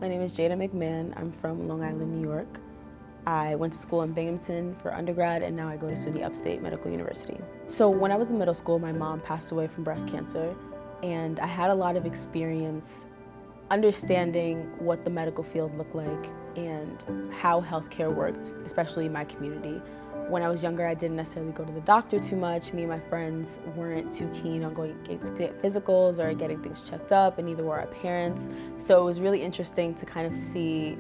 My name is Jada McMahon. I'm from Long Island, New York. I went to school in Binghamton for undergrad, and now I go to SUNY Upstate Medical University. So when I was in middle school, my mom passed away from breast cancer, and I had a lot of experience understanding what the medical field looked like and how healthcare worked, especially in my community. When I was younger, I didn't necessarily go to the doctor too much. Me and my friends weren't too keen on going to get physicals or getting things checked up, and neither were our parents. So it was really interesting to kind of see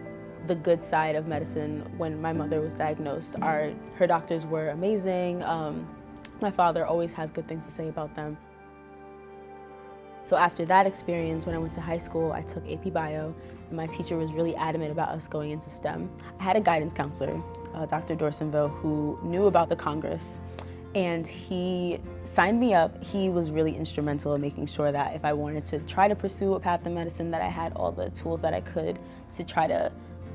the good side of medicine when my mother was diagnosed. Her doctors were amazing. My father always has good things to say about them. So after that experience, when I went to high school, I took AP Bio, and my teacher was really adamant about us going into STEM. I had a guidance counselor, Dr. Dorsonville, who knew about the Congress, and he signed me up. He was really instrumental in making sure that if I wanted to try to pursue a path in medicine, that I had all the tools that I could to try to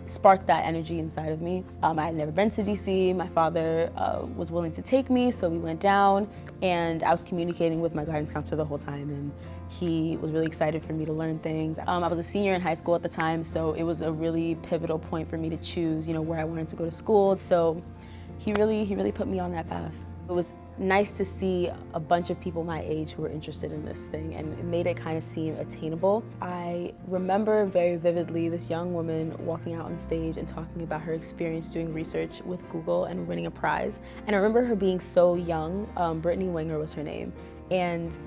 spark that energy inside of me. I had never been to DC. My father was willing to take me, so we went down, and I was communicating with my guidance counselor the whole time, and he was really excited for me to learn things. I was a senior in high school at the time, so it was a really pivotal point for me to choose, where I wanted to go to school. So he really put me on that path. It was nice to see a bunch of people my age who were interested in this thing, and it made it kind of seem attainable. I remember very vividly this young woman walking out on stage and talking about her experience doing research with Google and winning a prize. And I remember her being so young. Brittany Winger was her name. And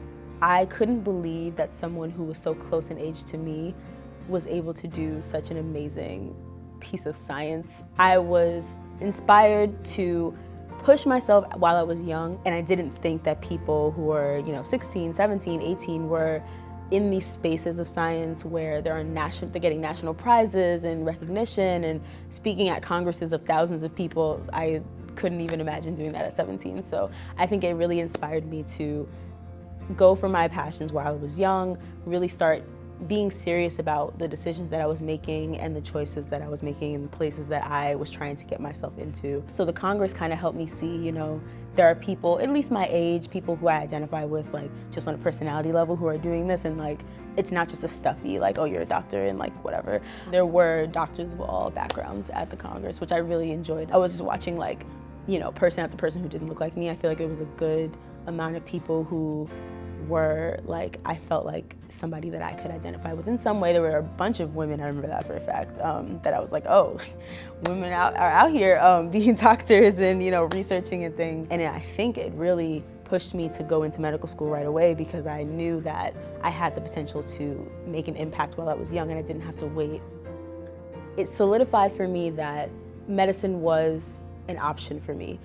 I couldn't believe that someone who was so close in age to me was able to do such an amazing piece of science. I was inspired to push myself while I was young, and I didn't think that people who were 16, 17, 18 were in these spaces of science where they're getting national prizes and recognition and speaking at congresses of thousands of people. I couldn't even imagine doing that at 17. So I think it really inspired me to go for my passions while I was young, really start being serious about the decisions that I was making and the choices that I was making and the places that I was trying to get myself into. So the Congress kind of helped me see, there are people, at least my age, people who I identify with, just on a personality level, who are doing this, and it's not just a stuffy, oh, you're a doctor and whatever. There were doctors of all backgrounds at the Congress, which I really enjoyed. I was just watching person after person who didn't look like me. I feel like it was a good amount of people who were I felt like somebody that I could identify with in some way. There were a bunch of women, I remember that for a fact, that I was like, oh, women are out here being doctors and researching and things. And I think it really pushed me to go into medical school right away, because I knew that I had the potential to make an impact while I was young and I didn't have to wait. It solidified for me that medicine was an option for me.